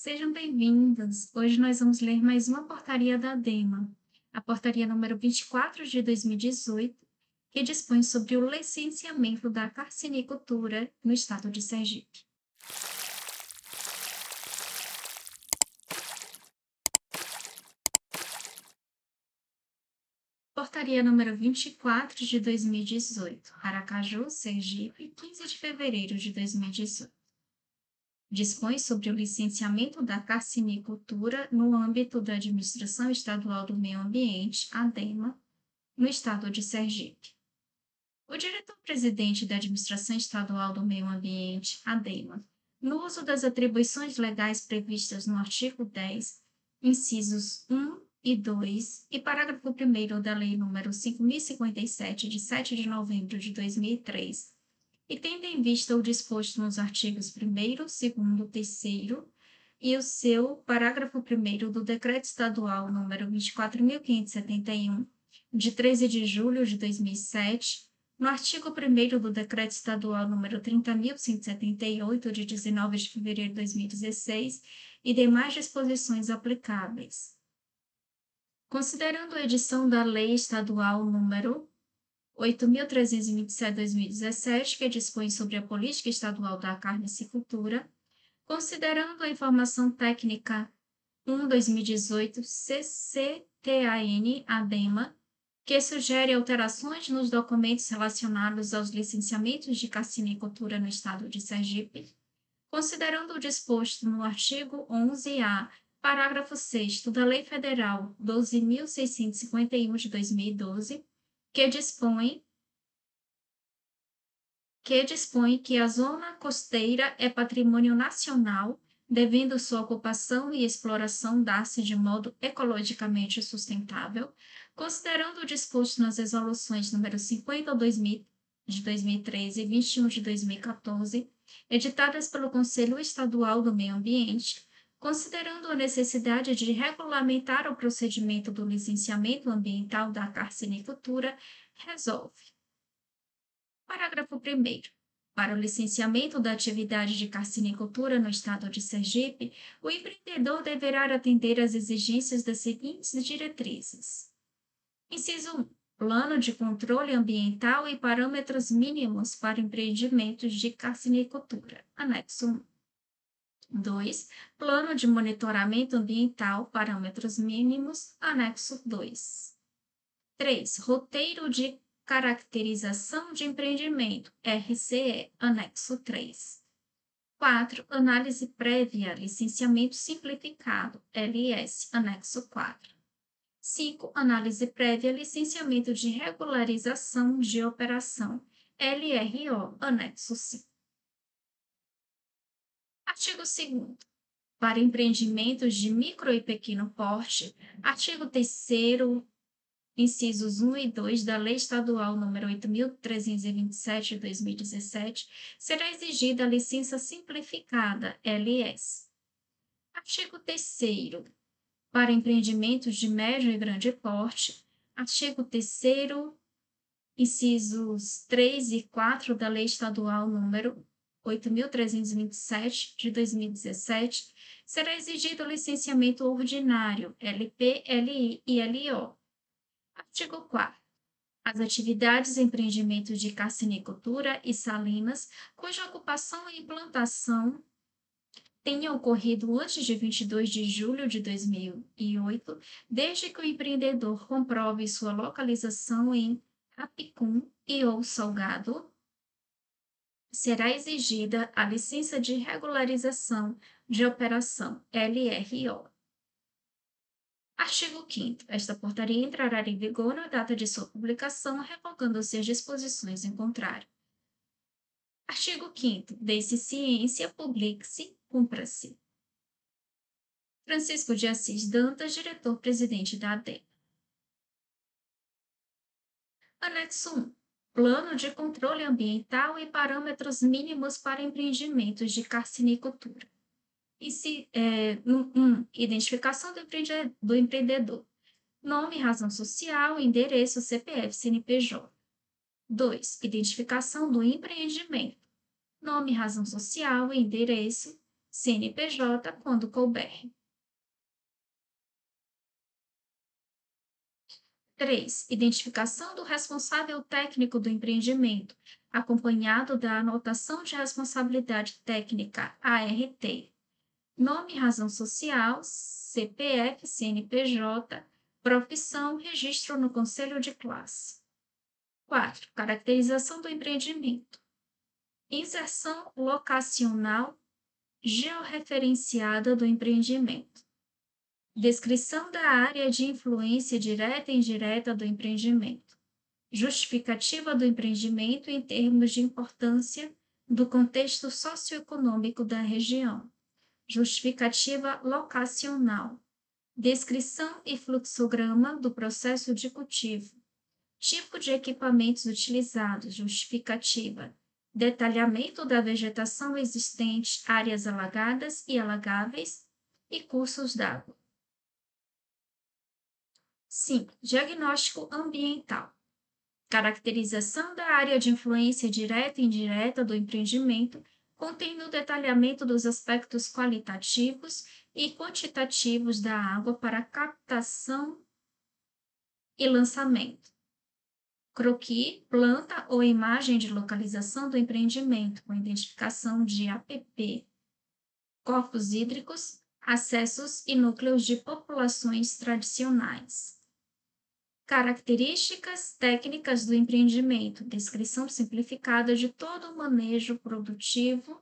Sejam bem-vindos. Hoje nós vamos ler mais uma portaria da ADEMA, a portaria número 24 de 2018, que dispõe sobre o licenciamento da carcinicultura no estado de Sergipe. Portaria número 24 de 2018, Aracaju, Sergipe, 15 de fevereiro de 2018. Dispõe sobre o licenciamento da carcinicultura no âmbito da Administração Estadual do Meio Ambiente, ADEMA, no estado de Sergipe. O diretor-presidente da Administração Estadual do Meio Ambiente, ADEMA, no uso das atribuições legais previstas no artigo 10, incisos 1 e 2 e parágrafo 1º da Lei nº 5.057, de 7 de novembro de 2003, e tendo em vista o disposto nos artigos 1º, 2º, 3º e o seu parágrafo 1º do Decreto Estadual nº 24.571, de 13 de julho de 2007, no artigo 1º do Decreto Estadual nº 30.178, de 19 de fevereiro de 2016, e demais disposições aplicáveis. Considerando a edição da Lei Estadual nº 8.327/2017, que dispõe sobre a Política Estadual da Carnicicultura, considerando a Informação Técnica 1/2018 CCTAN-ADEMA, que sugere alterações nos documentos relacionados aos licenciamentos de carcinicultura no estado de Sergipe, considerando o disposto no artigo 11-A, parágrafo 6º da Lei Federal 12.651 de 2012, que dispõe que a zona costeira é patrimônio nacional, devendo sua ocupação e exploração dar-se de modo ecologicamente sustentável, considerando o disposto nas resoluções nº 50 de 2013 e 21 de 2014, editadas pelo Conselho Estadual do Meio Ambiente, considerando a necessidade de regulamentar o procedimento do licenciamento ambiental da carcinicultura, resolve. Parágrafo 1º. Para o licenciamento da atividade de carcinicultura no estado de Sergipe, o empreendedor deverá atender às exigências das seguintes diretrizes. Inciso 1. Plano de controle ambiental e parâmetros mínimos para empreendimentos de carcinicultura. Anexo 1. 2. Plano de monitoramento ambiental, parâmetros mínimos. Anexo 2. 3. Roteiro de caracterização de empreendimento, RCE, anexo 3. 4. Análise prévia, licenciamento simplificado, LS, anexo 4. 5. Análise prévia, licenciamento de regularização de operação, LRO, anexo 5. Artigo 2º. Para empreendimentos de micro e pequeno porte, artigo 3º, incisos 1 e 2 da Lei Estadual nº 8.327, de 2017, será exigida a licença simplificada, LS. Artigo 3º. Para empreendimentos de médio e grande porte, artigo 3º, incisos 3 e 4 da Lei Estadual nº 8.327, de 2017, será exigido o licenciamento ordinário, LP, LI e LO. Artigo 4º. As atividades e empreendimentos de carcinicultura e salinas, cuja ocupação e implantação tenham ocorrido antes de 22 de julho de 2008, desde que o empreendedor comprove sua localização em Capicum e ou Salgado, será exigida a licença de regularização de operação, LRO. Artigo 5º. Esta portaria entrará em vigor na data de sua publicação, revogando-se as disposições em contrário. Artigo 5º. Dê-se ciência, publique-se, cumpra-se. Francisco de Assis Dantas, diretor-presidente da ADEMA. Anexo 1. Plano de controle ambiental e parâmetros mínimos para empreendimentos de carcinicultura. 1. Identificação do empreendedor. Nome, razão social, endereço, CPF, CNPJ. 2. Identificação do empreendimento. Nome, razão social, endereço, CNPJ, quando couber. 3. Identificação do responsável técnico do empreendimento, acompanhado da anotação de responsabilidade técnica, ART. Nome, razão social, CPF, CNPJ, profissão, registro no conselho de classe. 4. Caracterização do empreendimento. Inserção locacional georreferenciada do empreendimento. Descrição da área de influência direta e indireta do empreendimento. Justificativa do empreendimento em termos de importância do contexto socioeconômico da região. Justificativa locacional. Descrição e fluxograma do processo de cultivo. Tipo de equipamentos utilizados. Justificativa. Detalhamento da vegetação existente, áreas alagadas e alagáveis e cursos d'água. 5. Diagnóstico ambiental. Caracterização da área de influência direta e indireta do empreendimento, contendo o detalhamento dos aspectos qualitativos e quantitativos da água para captação e lançamento. Croquis, planta ou imagem de localização do empreendimento, com identificação de APP, corpos hídricos, acessos e núcleos de populações tradicionais. Características técnicas do empreendimento, descrição simplificada de todo o manejo produtivo,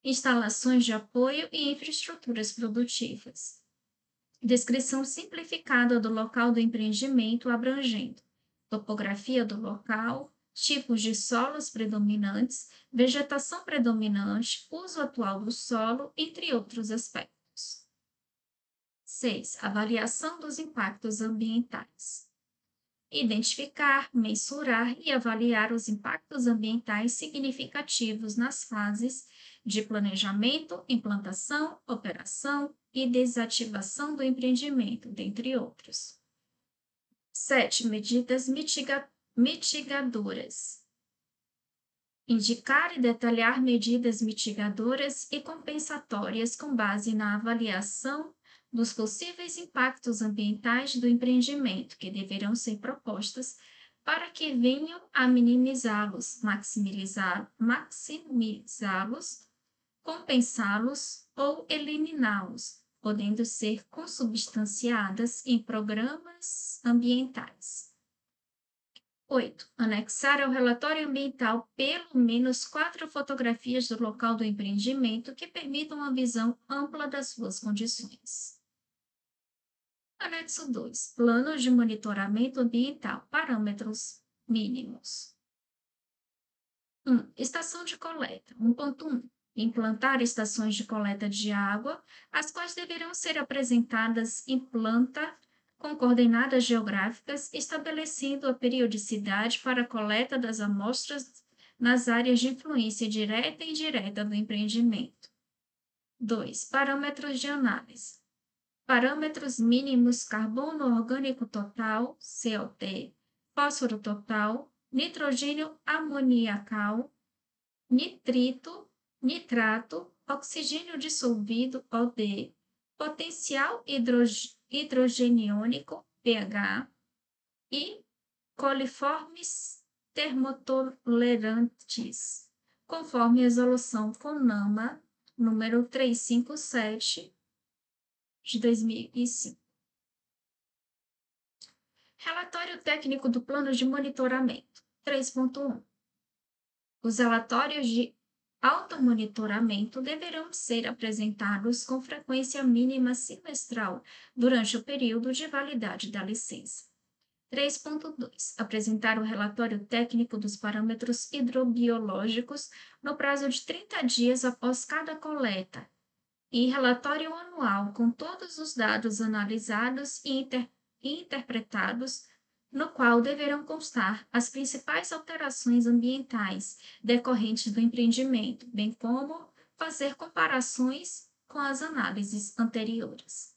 instalações de apoio e infraestruturas produtivas. Descrição simplificada do local do empreendimento abrangendo topografia do local, tipos de solos predominantes, vegetação predominante, uso atual do solo, entre outros aspectos. 6. Avaliação dos impactos ambientais. Identificar, mensurar e avaliar os impactos ambientais significativos nas fases de planejamento, implantação, operação e desativação do empreendimento, dentre outros. 7. Medidas mitigadoras. Indicar e detalhar medidas mitigadoras e compensatórias com base na avaliação dos possíveis impactos ambientais do empreendimento, que deverão ser propostas para que venham a minimizá-los, maximizá-los, compensá-los ou eliminá-los, podendo ser consubstanciadas em programas ambientais. 8. Anexar ao relatório ambiental pelo menos 4 fotografias do local do empreendimento que permitam uma visão ampla das suas condições. Anexo 2. Plano de monitoramento ambiental. Parâmetros mínimos. 1. Estação de coleta. 1.1. Implantar estações de coleta de água, as quais deverão ser apresentadas em planta com coordenadas geográficas, estabelecendo a periodicidade para a coleta das amostras nas áreas de influência direta e indireta do empreendimento. 2. Parâmetros de análise. Parâmetros mínimos: carbono orgânico total, COT, fósforo total, nitrogênio amoniacal, nitrito, nitrato, oxigênio dissolvido, OD, potencial hidrogeniônico, pH, e coliformes termotolerantes, conforme resolução CONAMA número 357 de 2005. Relatório técnico do plano de monitoramento. 3.1. Os relatórios de automonitoramento deverão ser apresentados com frequência mínima semestral durante o período de validade da licença. 3.2. Apresentar o relatório técnico dos parâmetros hidrobiológicos no prazo de 30 dias após cada coleta e relatório anual com todos os dados analisados e interpretados, no qual deverão constar as principais alterações ambientais decorrentes do empreendimento, bem como fazer comparações com as análises anteriores.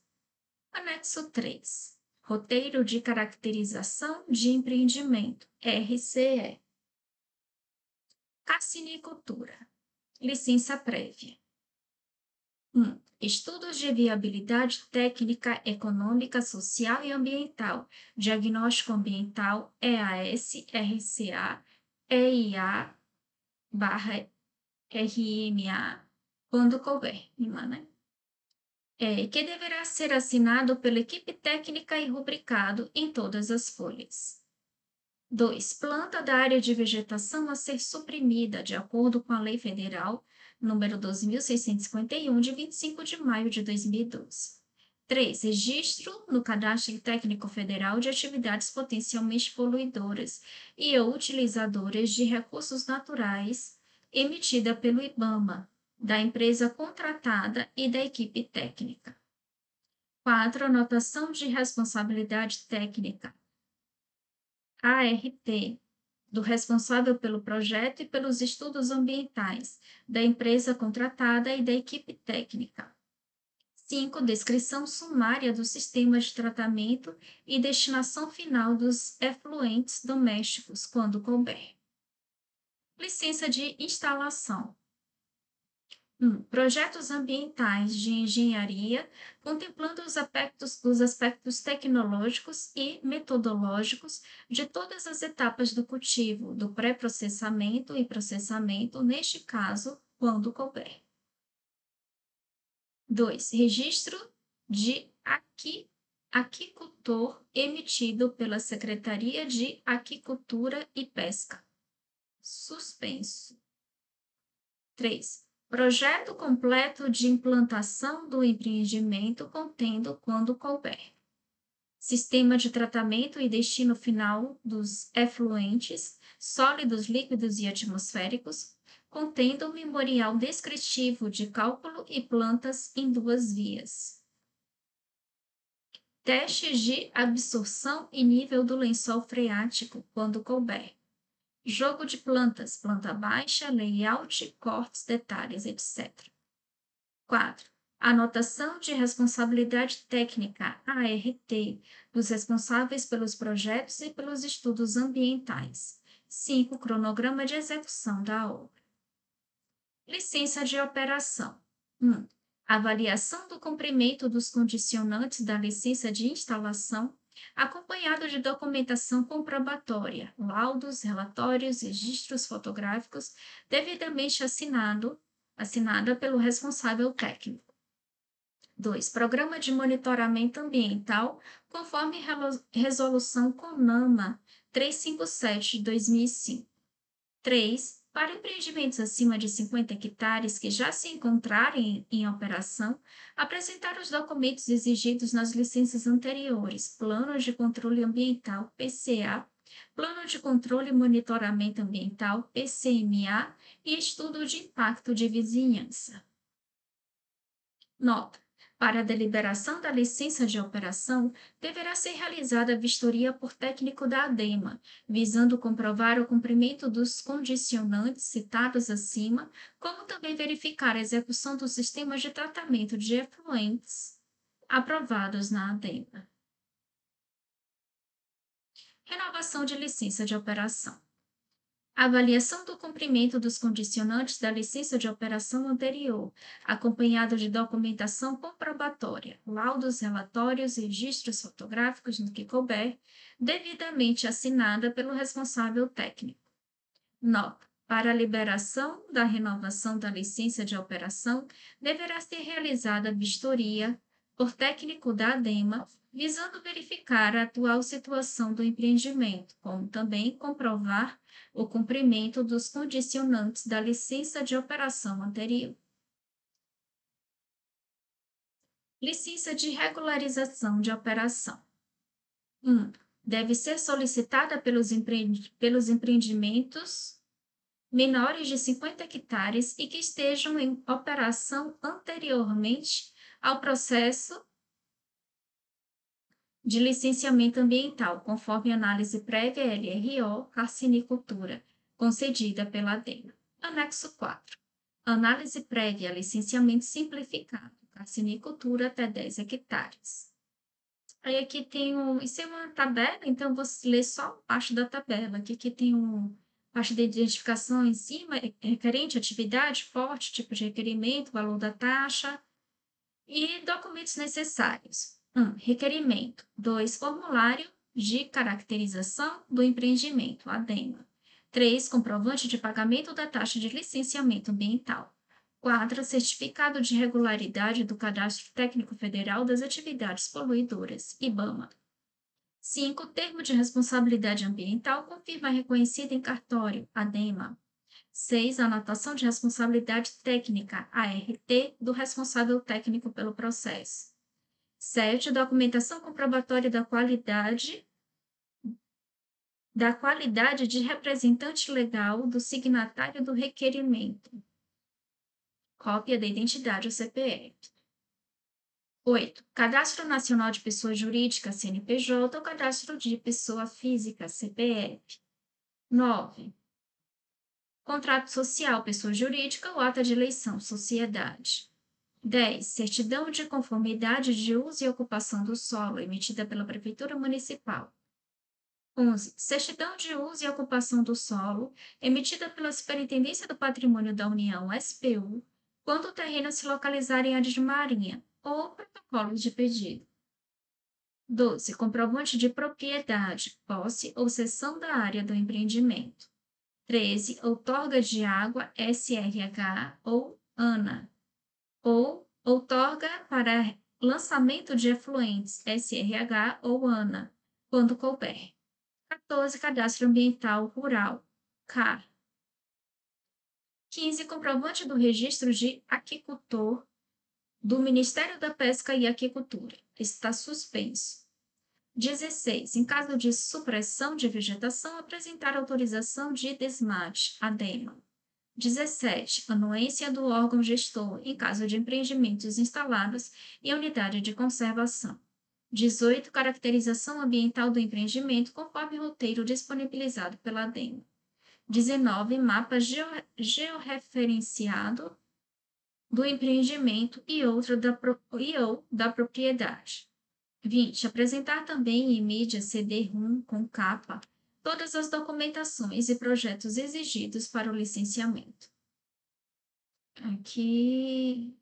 Anexo 3. Roteiro de caracterização de empreendimento, RCE. Carcinicultura. Licença prévia. Estudos de viabilidade técnica, econômica, social e ambiental, diagnóstico ambiental, EAS, RCA, EIA, barra RMA, quando couber, né? Que deverá ser assinado pela equipe técnica e rubricado em todas as folhas. 2. Planta da área de vegetação a ser suprimida, de acordo com a Lei Federal número 12.651, de 25 de maio de 2012. 3. Registro no Cadastro Técnico Federal de atividades potencialmente poluidoras e ou utilizadoras de recursos naturais, emitida pelo IBAMA, da empresa contratada e da equipe técnica. 4. Anotação de responsabilidade técnica, ART, do responsável pelo projeto e pelos estudos ambientais, da empresa contratada e da equipe técnica. 5. Descrição sumária do sistema de tratamento e destinação final dos efluentes domésticos, quando couber. Licença de instalação. Projetos ambientais de engenharia, contemplando os aspectos tecnológicos e metodológicos de todas as etapas do cultivo, do pré-processamento e processamento, neste caso, quando couber. 2. Registro de aquicultor emitido pela Secretaria de Aquicultura e Pesca. Suspenso. 3. Projeto completo de implantação do empreendimento contendo, quando couber, sistema de tratamento e destino final dos efluentes, sólidos, líquidos e atmosféricos, contendo memorial descritivo de cálculo e plantas em 2 vias. Testes de absorção e nível do lençol freático, quando couber. Jogo de plantas, planta baixa, layout, cortes, detalhes, etc. 4. Anotação de responsabilidade técnica, ART, dos responsáveis pelos projetos e pelos estudos ambientais. 5. Cronograma de execução da obra. Licença de operação. 1. Avaliação do cumprimento dos condicionantes da licença de instalação, acompanhado de documentação comprobatória, laudos, relatórios, registros fotográficos, devidamente assinada pelo responsável técnico. 2. Programa de monitoramento ambiental, conforme resolução CONAMA 357 de 2005. 3. Para empreendimentos acima de 50 hectares que já se encontrarem em operação, apresentar os documentos exigidos nas licenças anteriores, Plano de Controle Ambiental, PCA, Plano de Controle e Monitoramento Ambiental, PCMA, e Estudo de Impacto de Vizinhança. Nota: para a deliberação da licença de operação, deverá ser realizada a vistoria por técnico da ADEMA, visando comprovar o cumprimento dos condicionantes citados acima, como também verificar a execução dos sistemas de tratamento de efluentes aprovados na ADEMA. Renovação de licença de operação. Avaliação do cumprimento dos condicionantes da licença de operação anterior, acompanhado de documentação comprobatória, laudos, relatórios e registros fotográficos no que couber, devidamente assinada pelo responsável técnico. Nota: para a liberação da renovação da licença de operação, deverá ser realizada vistoria por técnico da ADEMA, visando verificar a atual situação do empreendimento, como também comprovar o cumprimento dos condicionantes da licença de operação anterior. Licença de regularização de operação. 1. Deve ser solicitada pelos empreendimentos menores de 50 hectares e que estejam em operação anteriormente ao processo de licenciamento ambiental, conforme análise prévia LRO, carcinicultura, concedida pela ADEMA. Anexo 4. Análise prévia, licenciamento simplificado, carcinicultura até 10 hectares. Aí aqui tem isso é uma tabela, então vou ler só parte da tabela. Aqui tem parte de identificação em cima, requerente, atividade, porte, tipo de requerimento, valor da taxa, E documentos necessários. 1. Requerimento. 2. Formulário de caracterização do empreendimento, ADEMA. 3. Comprovante de pagamento da taxa de licenciamento ambiental. 4. Certificado de regularidade do Cadastro Técnico Federal das Atividades Poluidoras, IBAMA. 5. Termo de responsabilidade ambiental confirma reconhecida em cartório, ADEMA. 6. Anotação de responsabilidade técnica, ART, do responsável técnico pelo processo. 7. Documentação comprobatória da qualidade de representante legal do signatário do requerimento. Cópia da identidade ou CPF. 8. Cadastro Nacional de Pessoa Jurídica, CNPJ, ou Cadastro de Pessoa Física, CPF. 9. Contrato social, pessoa jurídica ou ata de eleição, sociedade. 10. Certidão de conformidade de uso e ocupação do solo, emitida pela Prefeitura Municipal. 11. Certidão de uso e ocupação do solo, emitida pela Superintendência do Patrimônio da União, SPU, quando o terreno se localizar em área de marinha, ou protocolos de pedido. 12. Comprovante de propriedade, posse ou cessão da área do empreendimento. 13. Outorga de água, SRH ou ANA. Ou outorga para lançamento de efluentes, SRH ou ANA, quando couber. 14. Cadastro Ambiental Rural, CAR. 15. Comprovante do registro de aquicultor do Ministério da Pesca e Aquicultura. Está suspenso. 16. Em caso de supressão de vegetação, apresentar autorização de desmate, ADEMA. 17. Anuência do órgão gestor, em caso de empreendimentos instalados em unidade de conservação. 18. Caracterização ambiental do empreendimento, conforme roteiro disponibilizado pela ADEMA. 19. Mapa georreferenciado do empreendimento e ou da propriedade. 20. Apresentar também em mídia CD-ROM com capa todas as documentações e projetos exigidos para o licenciamento. Aqui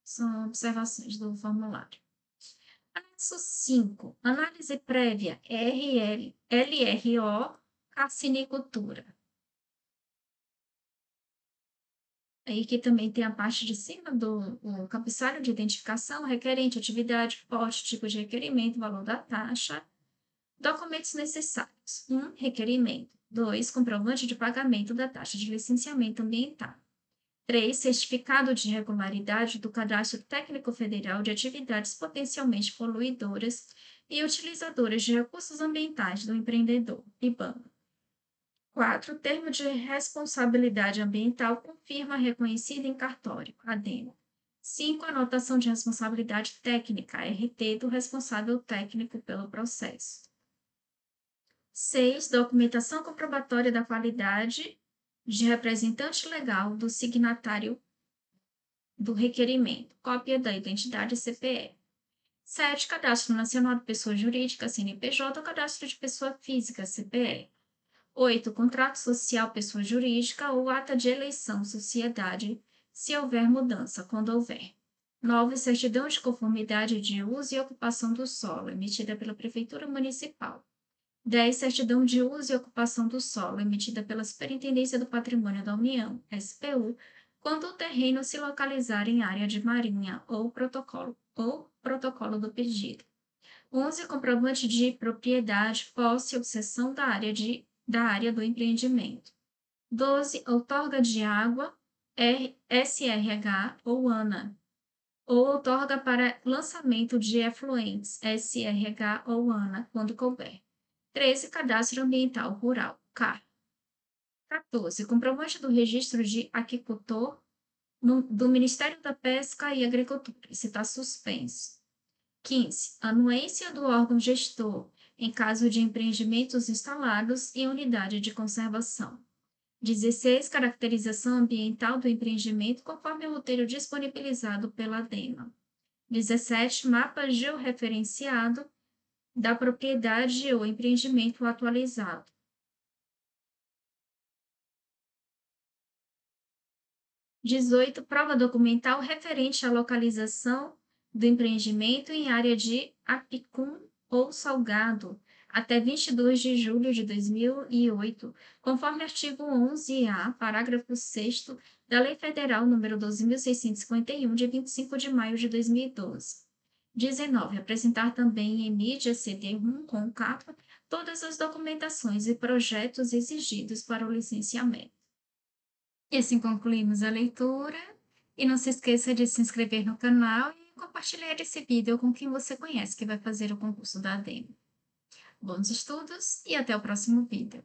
são observações do formulário. Anexo 5. Análise prévia LRO Carcinicultura. Aí que também tem a parte de cima do cabeçalho de identificação, requerente, atividade, porte, tipo de requerimento, valor da taxa. Documentos necessários. 1. Requerimento. 2. Comprovante de pagamento da taxa de licenciamento ambiental. 3. Certificado de regularidade do Cadastro Técnico Federal de Atividades Potencialmente Poluidoras e Utilizadoras de Recursos Ambientais do Empreendedor, IBAMA. 4. Termo de responsabilidade ambiental confirma reconhecida em cartório, ADEMA. 5. Anotação de responsabilidade técnica, RT, do responsável técnico pelo processo. 6. Documentação comprobatória da qualidade de representante legal do signatário do requerimento, cópia da identidade CPF. 7. Cadastro Nacional de Pessoa Jurídica, CNPJ, ou Cadastro de Pessoa Física, CPF. 8. Contrato social pessoa jurídica ou ata de eleição sociedade, se houver mudança, quando houver. 9. Certidão de conformidade de uso e ocupação do solo, emitida pela Prefeitura Municipal. 10. Certidão de uso e ocupação do solo, emitida pela Superintendência do Patrimônio da União, SPU, quando o terreno se localizar em área de marinha ou protocolo do pedido. 11. Comprovante de propriedade, posse ou cessão da área do empreendimento. 12. Outorga de água, SRH ou ANA, ou outorga para lançamento de efluentes, SRH ou ANA, quando couber. 13. Cadastro Ambiental Rural, CAR. 14. Comprovante do registro de aquicultor do Ministério da Pesca e Agricultura. Esse está suspenso. 15. Anuência do órgão gestor, em caso de empreendimentos instalados em unidade de conservação. 16. Caracterização ambiental do empreendimento conforme o roteiro disponibilizado pela ADEMA. 17. Mapa georreferenciado da propriedade ou empreendimento atualizado. 18. Prova documental referente à localização do empreendimento em área de Apicum ou Salgado, até 22 de julho de 2008, conforme artigo 11-A, parágrafo 6º da Lei Federal nº 12.651, de 25 de maio de 2012. 19. Apresentar também em mídia CD-ROM com capa todas as documentações e projetos exigidos para o licenciamento. E assim concluímos a leitura. E não se esqueça de se inscrever no canal e compartilhar esse vídeo com quem você conhece que vai fazer o concurso da ADEME. Bons estudos e até o próximo vídeo.